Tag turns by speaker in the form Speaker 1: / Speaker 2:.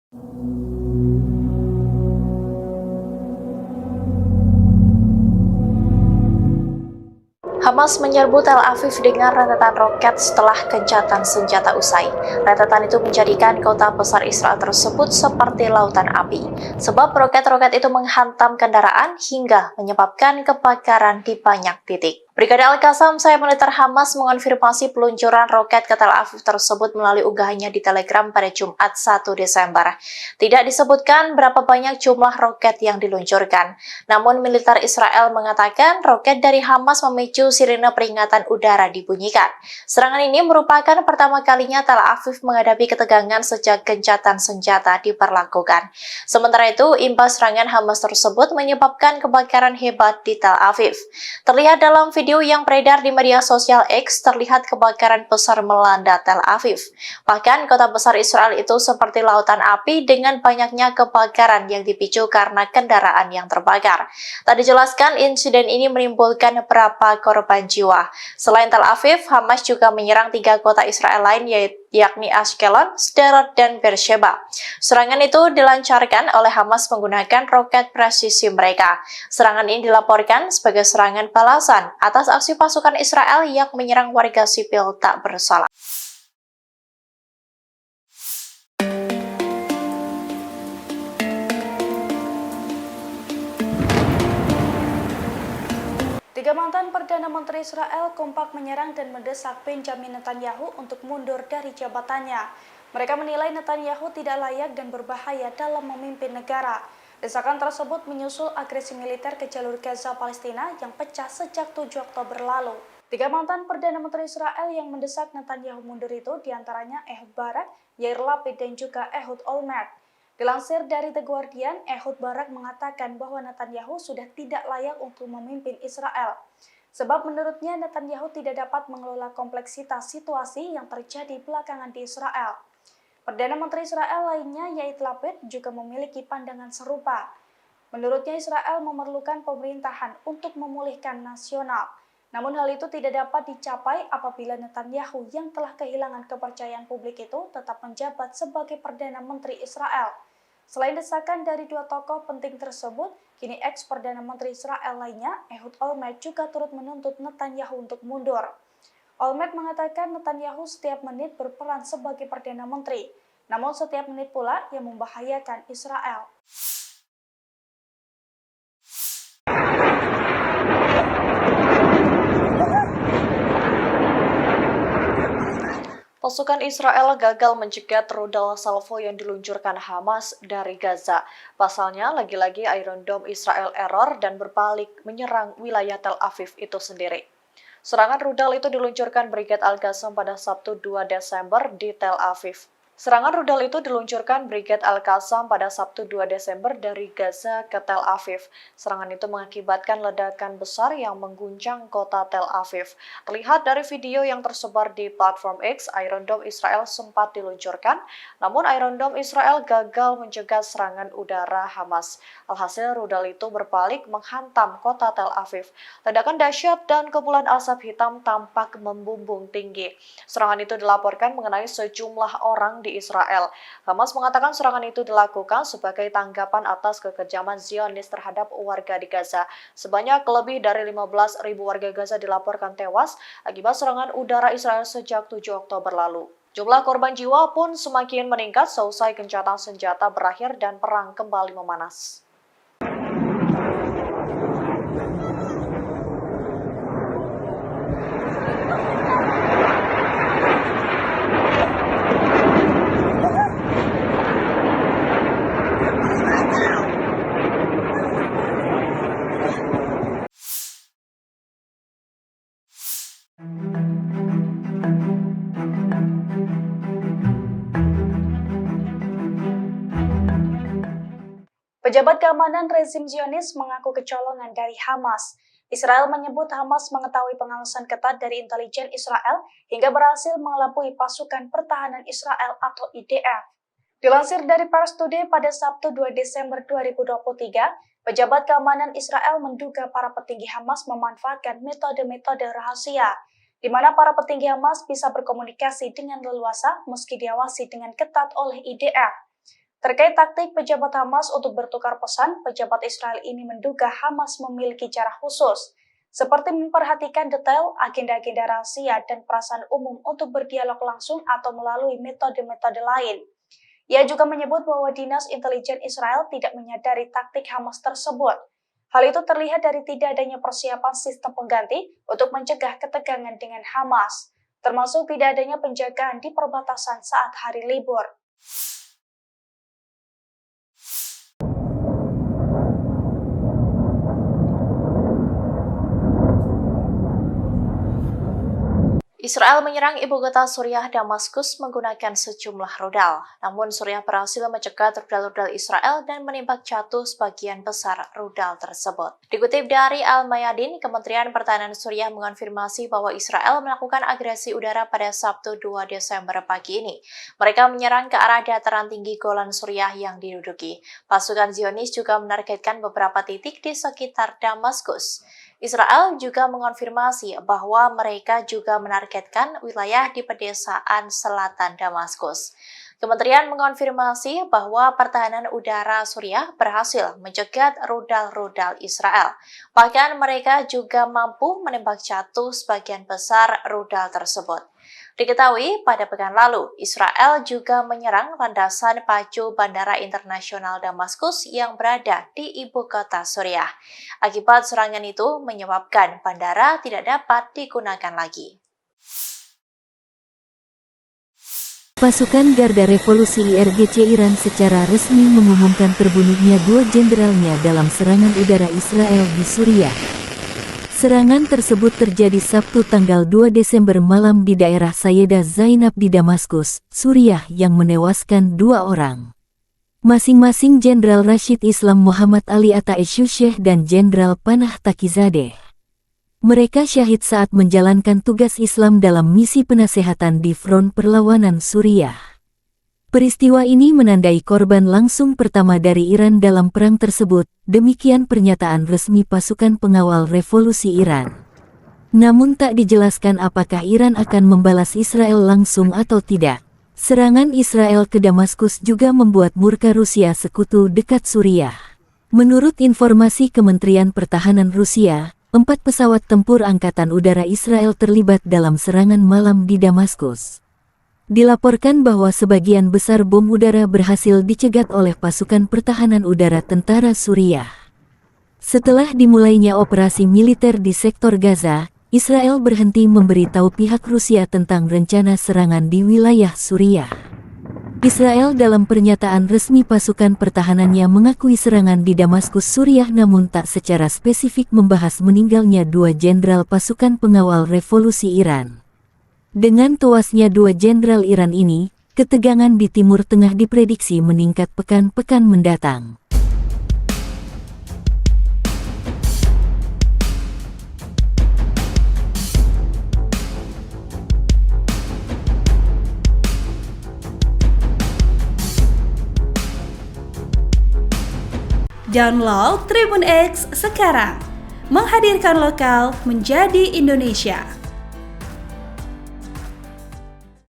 Speaker 1: Hamas menyerbu Tel Aviv dengan rentetan roket setelah gencatan senjata usai. Rentetan itu menjadikan kota besar Israel tersebut seperti lautan api, sebab roket-roket itu menghantam kendaraan hingga menyebabkan kebakaran di banyak titik. Brigade Al-Qassam, sayap militer Hamas, mengonfirmasi peluncuran roket ke Tel Aviv tersebut melalui unggahannya di Telegram pada Jumat 1 Desember. Tidak disebutkan berapa banyak jumlah roket yang diluncurkan. Namun militer Israel mengatakan roket dari Hamas memicu sirine peringatan udara dibunyikan. Serangan ini merupakan pertama kalinya Tel Aviv menghadapi ketegangan sejak gencatan senjata diberlakukan. Sementara itu, imbas serangan Hamas tersebut menyebabkan kebakaran hebat di Tel Aviv. Terlihat dalam video yang beredar di media sosial X, terlihat kebakaran besar melanda Tel Aviv. Bahkan kota besar Israel itu seperti lautan api dengan banyaknya kebakaran yang dipicu karena kendaraan yang terbakar. Tak dijelaskan insiden ini menimbulkan berapa korban jiwa. Selain Tel Aviv, Hamas juga menyerang 3 kota Israel lain yakni Ashkelon, Sderot, dan Beersheba. Serangan itu dilancarkan oleh Hamas menggunakan roket presisi mereka. Serangan ini dilaporkan sebagai serangan balasan atas aksi pasukan Israel yang menyerang warga sipil tak bersalah.
Speaker 2: Tiga mantan Perdana Menteri Israel kompak menyerang dan mendesak Benjamin Netanyahu untuk mundur dari jabatannya. Mereka menilai Netanyahu tidak layak dan berbahaya dalam memimpin negara. Desakan tersebut menyusul agresi militer ke jalur Gaza Palestina yang pecah sejak 7 Oktober lalu. Tiga mantan Perdana Menteri Israel yang mendesak Netanyahu mundur itu diantaranya Ehud Barak, Yair Lapid, dan juga Ehud Olmert. Dilansir dari The Guardian, Ehud Barak mengatakan bahwa Netanyahu sudah tidak layak untuk memimpin Israel. Sebab menurutnya Netanyahu tidak dapat mengelola kompleksitas situasi yang terjadi belakangan di Israel. Perdana Menteri Israel lainnya, Yair Lapid, juga memiliki pandangan serupa. Menurutnya Israel memerlukan pemerintahan untuk memulihkan nasional. Namun hal itu tidak dapat dicapai apabila Netanyahu yang telah kehilangan kepercayaan publik itu tetap menjabat sebagai Perdana Menteri Israel. Selain desakan dari dua tokoh penting tersebut, kini ex-Perdana Menteri Israel lainnya, Ehud Olmert, juga turut menuntut Netanyahu untuk mundur. Olmert mengatakan Netanyahu setiap menit berperan sebagai Perdana Menteri, namun setiap menit pula yang membahayakan Israel.
Speaker 1: Pasukan Israel gagal mencegat rudal salvo yang diluncurkan Hamas dari Gaza. Pasalnya, lagi-lagi Iron Dome Israel error dan berbalik menyerang wilayah Tel Aviv itu sendiri. Serangan rudal itu diluncurkan Brigade Al-Qassam pada Sabtu 2 Desember di Tel Aviv. Serangan rudal itu diluncurkan Brigade Al-Qassam pada Sabtu 2 Desember dari Gaza ke Tel Aviv. Serangan itu mengakibatkan ledakan besar yang mengguncang kota Tel Aviv. Terlihat dari video yang tersebar di platform X, Iron Dome Israel sempat diluncurkan, namun Iron Dome Israel gagal mencegah serangan udara Hamas. Alhasil rudal itu berbalik menghantam kota Tel Aviv. Ledakan dahsyat dan kepulan asap hitam tampak membumbung tinggi. Serangan itu dilaporkan mengenai sejumlah orang di Israel. Hamas mengatakan serangan itu dilakukan sebagai tanggapan atas kekejaman Zionis terhadap warga di Gaza. Sebanyak lebih dari 15.000 warga Gaza dilaporkan tewas akibat serangan udara Israel sejak 7 Oktober lalu. Jumlah korban jiwa pun semakin meningkat seusai gencatan senjata berakhir dan perang kembali memanas.
Speaker 2: Pejabat keamanan rezim Zionis mengaku kecolongan dari Hamas. Israel menyebut Hamas mengetahui pengawasan ketat dari intelijen Israel hingga berhasil mengelabui pasukan pertahanan Israel atau IDF. Dilansir dari Pars Today pada Sabtu 2 Desember 2023, pejabat keamanan Israel menduga para petinggi Hamas memanfaatkan metode-metode rahasia, di mana para petinggi Hamas bisa berkomunikasi dengan leluasa meski diawasi dengan ketat oleh IDF. Terkait taktik pejabat Hamas untuk bertukar pesan, pejabat Israel ini menduga Hamas memiliki cara khusus, seperti memperhatikan detail agenda-agenda rahasia dan perasaan umum untuk berdialog langsung atau melalui metode-metode lain. Ia juga menyebut bahwa Dinas Intelijen Israel tidak menyadari taktik Hamas tersebut. Hal itu terlihat dari tidak adanya persiapan sistem pengganti untuk mencegah ketegangan dengan Hamas, termasuk tidak adanya penjagaan di perbatasan saat hari libur.
Speaker 1: Israel menyerang ibu kota Suriah Damaskus menggunakan sejumlah rudal. Namun Suriah berhasil mencegat rudal-rudal Israel dan menembak jatuh sebagian besar rudal tersebut. Dikutip dari Al-Mayadin, Kementerian Pertahanan Suriah mengonfirmasi bahwa Israel melakukan agresi udara pada Sabtu 2 Desember pagi ini. Mereka menyerang ke arah dataran tinggi Golan Suriah yang diduduki. Pasukan Zionis juga menargetkan beberapa titik di sekitar Damaskus. Israel juga mengonfirmasi bahwa mereka juga menargetkan wilayah di pedesaan selatan Damaskus. Kementerian mengonfirmasi bahwa pertahanan udara Suriah berhasil mencegat rudal-rudal Israel. Bahkan mereka juga mampu menembak jatuh sebagian besar rudal tersebut. Diketahui pada pekan lalu, Israel juga menyerang landasan pacu Bandara Internasional Damaskus yang berada di ibu kota Suriah. Akibat serangan itu menyebabkan bandara tidak dapat digunakan lagi.
Speaker 3: Pasukan Garda Revolusi IRGC Iran secara resmi mengumumkan terbunuhnya 2 jenderalnya dalam serangan udara Israel di Suriah. Serangan tersebut terjadi Sabtu tanggal 2 Desember malam di daerah Sayyidah Zainab di Damaskus, Suriah yang menewaskan 2 orang. Masing-masing Jenderal Rashid Islam Muhammad Ali Ataisyusyeh dan Jenderal Panah Takizadeh. Mereka syahid saat menjalankan tugas Islam dalam misi penasehatan di front perlawanan Suriah. Peristiwa ini menandai korban langsung pertama dari Iran dalam perang tersebut, demikian pernyataan resmi pasukan pengawal revolusi Iran. Namun tak dijelaskan apakah Iran akan membalas Israel langsung atau tidak. Serangan Israel ke Damaskus juga membuat murka Rusia sekutu dekat Suriah. Menurut informasi Kementerian Pertahanan Rusia, 4 pesawat tempur Angkatan Udara Israel terlibat dalam serangan malam di Damaskus. Dilaporkan bahwa sebagian besar bom udara berhasil dicegat oleh pasukan pertahanan udara tentara Suriah. Setelah dimulainya operasi militer di sektor Gaza, Israel berhenti memberitahu pihak Rusia tentang rencana serangan di wilayah Suriah. Israel dalam pernyataan resmi pasukan pertahanannya mengakui serangan di Damaskus Suriah namun tak secara spesifik membahas meninggalnya 2 jenderal pasukan pengawal revolusi Iran. Dengan tewasnya 2 jenderal Iran ini, ketegangan di Timur Tengah diprediksi meningkat pekan-pekan mendatang.
Speaker 2: Download Tribun X sekarang, menghadirkan lokal menjadi Indonesia.